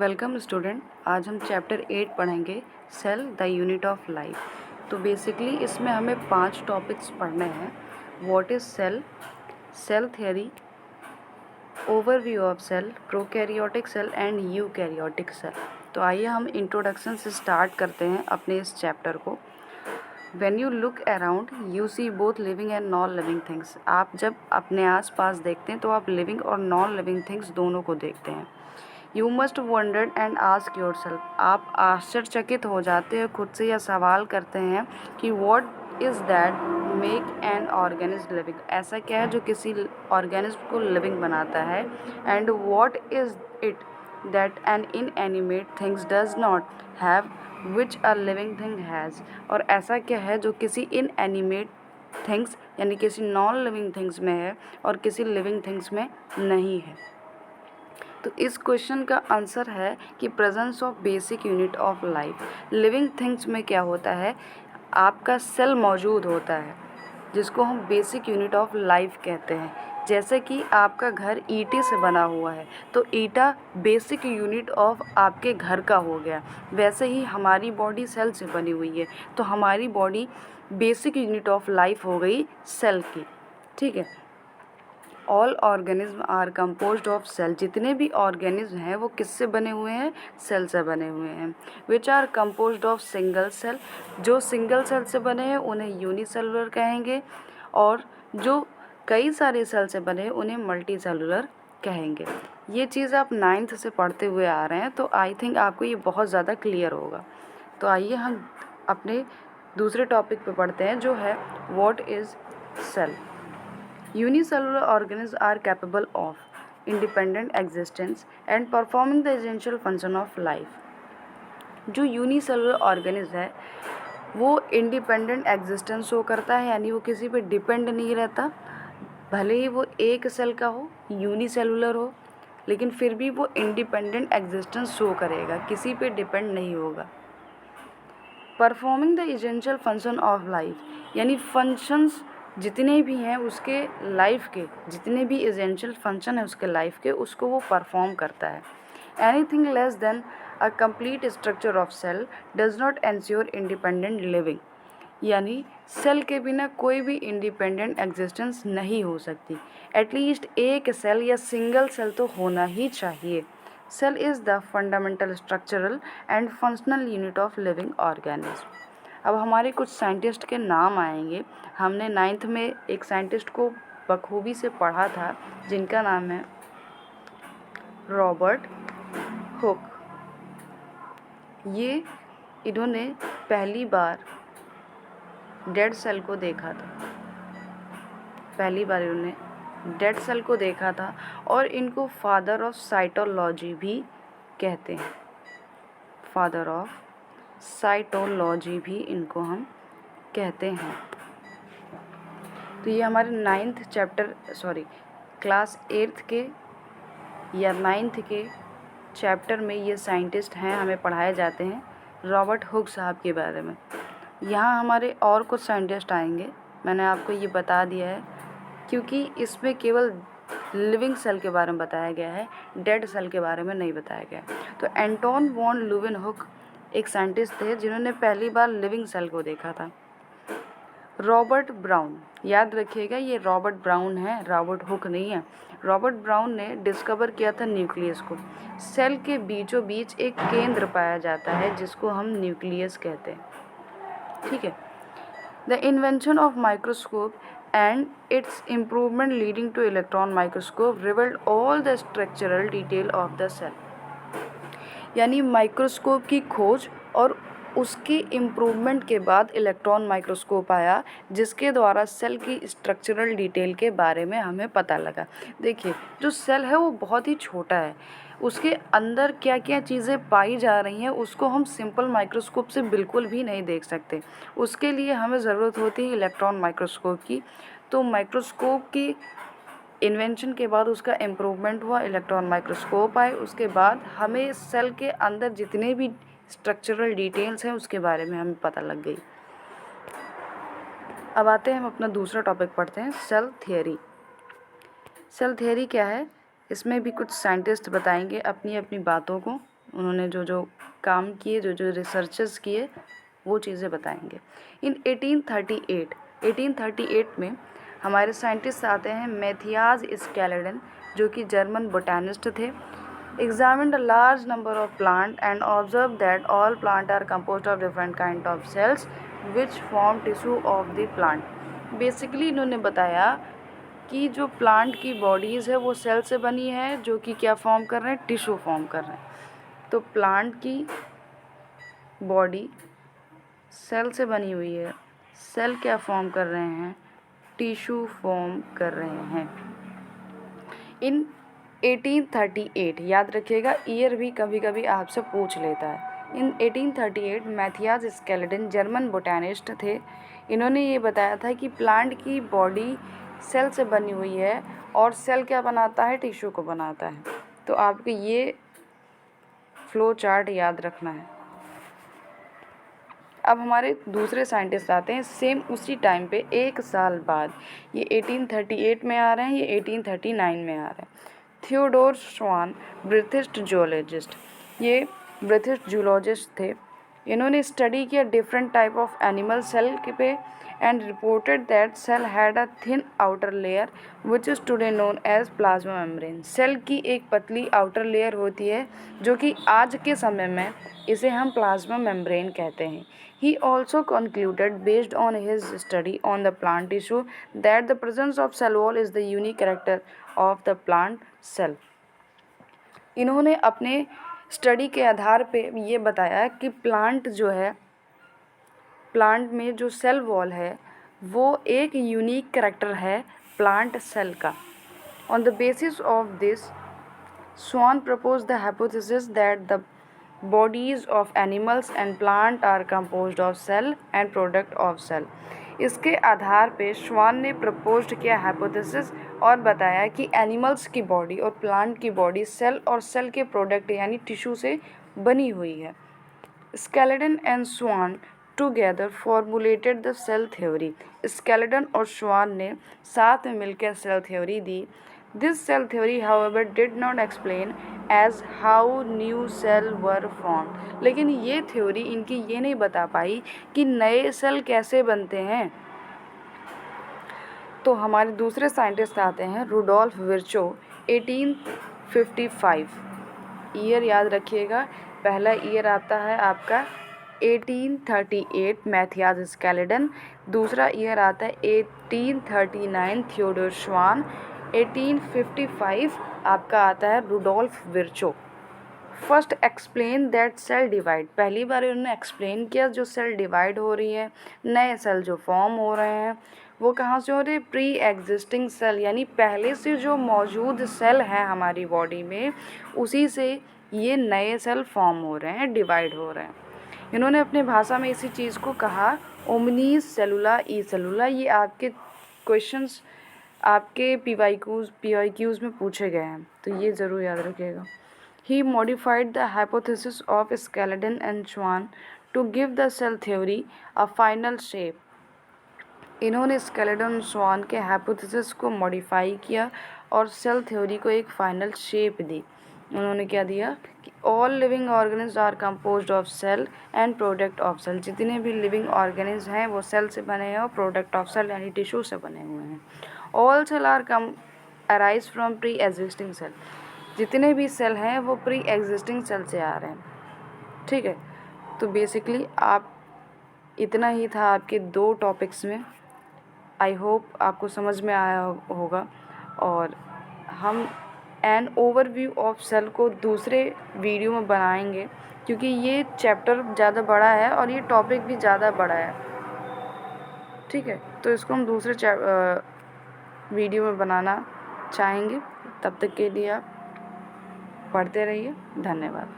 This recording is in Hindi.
Welcome student. आज हम चैप्टर 8 पढ़ेंगे, cell the unit of life. तो बेसिकली इसमें हमें 5 टॉपिक्स पढ़ने हैं। What is cell, cell theory, overview of cell, prokaryotic cell and eukaryotic cell. तो आइए हम इंट्रोडक्शन से स्टार्ट करते हैं अपने इस चैप्टर को। When you look around you see both living and non living things. आप जब अपने आसपास देखते हैं तो आप लिविंग और नॉन लिविंग थिंग्स दोनों को देखते हैं। You must wonder and ask your self. आप आश्चर्यचकित हो जाते हैं, खुद से यह सवाल करते हैं कि what is that make an organism living. ऐसा क्या है जो किसी ऑर्गेनिज्म को लिविंग बनाता है। And what is it that an inanimate things does not have which a living thing has. और ऐसा क्या है जो किसी इनएनिमेट थिंग्स यानी किसी नॉन लिविंग थिंग्स में है और किसी लिविंग थिंग्स में नहीं है। तो इस क्वेश्चन का आंसर है कि presence of basic unit of life. Living things में क्या होता है, आपका सेल मौजूद होता है जिसको हम बेसिक यूनिट ऑफ लाइफ कहते हैं। जैसे कि आपका घर ईंटे से बना हुआ है तो ईंटा बेसिक यूनिट ऑफ आपके घर का हो गया। वैसे ही हमारी बॉडी सेल से बनी हुई है तो हमारी body basic unit of life हो गई सेल की। ठीक है। All organism are composed of cell. जितने भी ऑर्गेनिज्म हैं वो किससे बने हुए हैं, सेल से बने हुए हैं। Which are composed of single cell. जो सिंगल सेल से बने हैं उन्हें यूनिसेलुलर कहेंगे, और जो कई सारे सेल से बने हैं उन्हें मल्टी सेलुलर कहेंगे। ये चीज़ आप 9th से पढ़ते हुए आ रहे हैं तो आई थिंक आपको ये बहुत ज़्यादा क्लियर होगा। तो आइए हम अपने दूसरे टॉपिक पे पढ़ते हैं जो है what is cell. Unicellular organisms are capable of independent existence and performing the essential function of life. जो यूनिसेलुलर ऑर्गेनिज्म है वो इंडिपेंडेंट एग्जिस्टेंस शो करता है, यानी वो किसी पे डिपेंड नहीं रहता। भले ही वो एक सेल का हो, यूनिसेलुलर हो, लेकिन फिर भी वो इंडिपेंडेंट एग्जिस्टेंस शो करेगा, किसी पे डिपेंड नहीं होगा। Performing the essential function of life, यानी फंक्शंस जितने भी हैं उसके लाइफ के, जितने भी एसेंशियल फंक्शन है उसके लाइफ के, उसको वो परफॉर्म करता है। Anything less than a complete structure of cell does not ensure independent living, यानी सेल के बिना कोई भी इंडिपेंडेंट एग्जिस्टेंस नहीं हो सकती। एटलीस्ट एक सेल या सिंगल सेल तो होना ही चाहिए। Cell is the fundamental structural and functional unit of living organism. अब हमारे कुछ साइंटिस्ट के नाम आएंगे। हमने 9th में एक साइंटिस्ट को बखूबी से पढ़ा था जिनका नाम है रॉबर्ट हुक। इन्होंने पहली बार डेड सेल को देखा था, डेड सेल को देखा था, और इनको फादर ऑफ साइटोलॉजी भी कहते हैं। फादर ऑफ साइटोलॉजी भी इनको हम कहते हैं। तो ये हमारे 9th क्लास 8th के या 9th के चैप्टर में ये साइंटिस्ट हैं, हमें पढ़ाए जाते हैं रॉबर्ट हुक साहब के बारे में। यहाँ हमारे और कुछ साइंटिस्ट आएंगे, मैंने आपको ये बता दिया है क्योंकि इसमें केवल लिविंग सेल के बारे में बताया गया है, डेड सेल के बारे में नहीं बताया गया। तो एंटोन वॉन ल्यूवेनहुक एक साइंटिस्ट थे जिन्होंने पहली बार लिविंग सेल को देखा था। रॉबर्ट ब्राउन, याद रखिएगा ये रॉबर्ट ब्राउन है, रॉबर्ट हुक नहीं है। रॉबर्ट ब्राउन ने डिस्कवर किया था न्यूक्लियस को। सेल के बीचों बीच एक केंद्र पाया जाता है जिसको हम न्यूक्लियस कहते हैं। ठीक है। The invention of microscope and its improvement leading to electron microscope revealed all the structural detail of the cell, यानी माइक्रोस्कोप की खोज और उसके इम्प्रूवमेंट के बाद इलेक्ट्रॉन माइक्रोस्कोप आया जिसके द्वारा सेल की स्ट्रक्चरल डिटेल के बारे में हमें पता लगा। देखिए जो सेल है वो बहुत ही छोटा है, उसके अंदर क्या क्या चीज़ें पाई जा रही हैं उसको हम सिंपल माइक्रोस्कोप से बिल्कुल भी नहीं देख सकते। उसके लिए हमें ज़रूरत होती है इलेक्ट्रॉन माइक्रोस्कोप की। तो माइक्रोस्कोप की इन्वेंशन के बाद उसका इम्प्रूवमेंट हुआ, इलेक्ट्रॉन माइक्रोस्कोप आए, उसके बाद हमें सेल के अंदर जितने भी स्ट्रक्चरल डिटेल्स हैं उसके बारे में हमें पता लग गई। अब आते हैं हम अपना दूसरा टॉपिक पढ़ते हैं, सेल थियरी। सेल थियरी क्या है, इसमें भी कुछ साइंटिस्ट बताएंगे अपनी अपनी बातों को, उन्होंने जो जो काम किए, जो जो रिसर्चेस किए, वो चीज़ें बताएंगे। इन 1838 में हमारे साइंटिस्ट आते हैं मैथियाज स्केलेडन, जो कि जर्मन बोटानिस्ट थे। Examined a large number of plants and observed that all plants are composed of different kind of cells which form tissue of the plant. Basically इन्होंने बताया कि जो प्लांट की बॉडीज़ है वो सेल से बनी है, जो कि क्या फॉर्म कर रहे हैं, टिश्यू फॉर्म कर रहे हैं। तो प्लांट की बॉडी सेल से बनी हुई है, सेल क्या फॉर्म कर रहे हैं, टिश्यू फॉर्म कर रहे हैं। इन 1838, याद रखिएगा, ईयर भी कभी कभी आपसे पूछ लेता है। इन 1838 मैथियाज स्केलेडन जर्मन बोटानिस्ट थे। इन्होंने ये बताया था कि प्लांट की बॉडी सेल से बनी हुई है और सेल क्या बनाता है, टिश्यू को बनाता है। तो आपको ये फ्लो चार्ट याद रखना है। अब हमारे दूसरे साइंटिस्ट आते हैं सेम उसी टाइम पे, एक साल बाद। ये 1838 में आ रहे हैं, ये 1839 में आ रहे हैं। थियोडोर श्वान, ब्रिटिश जूलॉजिस्ट, ये ब्रिटिश जूलॉजिस्ट थे। इन्होंने स्टडी किया different type of animal cell पे and reported that cell had a thin outer layer which is today known as plasma membrane. Cell की एक पतली आउटर लेयर होती है जो कि आज के समय में इसे हम प्लाज्मा मेम्ब्रेन कहते हैं। He also concluded, based on his study on the plant tissue, that the presence of cell wall is the unique character of the plant cell. इन्होंने अपने स्टडी के आधार पे ये बताया कि प्लांट जो है, प्लांट में जो सेल वॉल है वो एक यूनिक कैरेक्टर है प्लांट सेल का। On the basis of this, Swan proposed the hypothesis that the bodies of animals and plant are composed of cell and product of cell. इसके आधार पे श्वान ने प्रपोज्ड किया हाइपोथेसिस और बताया कि एनिमल्स की बॉडी और प्लांट की बॉडी सेल और सेल के प्रोडक्ट यानी टिश्यू से बनी हुई है। Schleiden and Schwann together formulated the cell theory. Schleiden और श्वान ने साथ में मिलकर सेल थ्योरी दी। This cell theory, however, did not explain as how new cell were formed. लेकिन ये थ्योरी इनकी ये नहीं बता पाई कि नए सेल कैसे बनते हैं। तो हमारे दूसरे साइंटिस्ट आते हैं रुडोल्फ विर्चो, 1855। ईयर याद रखिएगा, पहला ईयर आता है आपका 1838 मैथियाज स्केलेडन, दूसरा ईयर आता है 1839 थियोडोर श्वान, 1855 आपका आता है Rudolf Virchow. First explain that cell divide, पहली बार उन्होंने एक्सप्लेन किया जो सेल डिवाइड हो रही है, नए सेल जो फॉर्म हो रहे हैं वो कहाँ से हो रहे हैं, प्री एग्जिस्टिंग सेल, यानी पहले से जो मौजूद सेल हैं हमारी बॉडी में उसी से ये नए सेल फॉर्म हो रहे हैं, डिवाइड हो रहे हैं। इन्होंने अपने भाषा में इसी चीज़ को कहा ओमनीज सेलुला ई सेलुला। ये आपके क्वेश्चंस आपके पीवाईक्यूज़ में पूछे गए हैं, तो ये ज़रूर याद रखिएगा। He modified the hypothesis of Skeledon and Schwann to give the cell theory a final shape. इन्होंने स्केलेडन और श्वान के हाइपोथेसिस को मॉडिफाई किया और सेल थ्योरी को एक फाइनल शेप दी। उन्होंने क्या दिया कि all living organism are composed of cell and product of cell. जितने भी लिविंग ऑर्गेनिज्म हैं वो सेल से बने हैं और प्रोडक्ट ऑफ सेल यानी टिश्यू से बने हुए हैं। All cell are arise from pre existing cell. जितने भी सेल हैं वो प्री एग्जिस्टिंग सेल से आ रहे हैं। ठीक है, तो बेसिकली आप इतना ही था आपके दो टॉपिक्स में। आई होप आपको समझ में आया होगा। और हम एन ओवरव्यू ऑफ सेल को दूसरे वीडियो में बनाएंगे क्योंकि ये चैप्टर ज़्यादा बड़ा है और ये टॉपिक भी ज़्यादा बड़ा है। ठीक है, तो इसको हम दूसरे वीडियो में बनाना चाहेंगे। तब तक के लिए आप पढ़ते रहिए। धन्यवाद।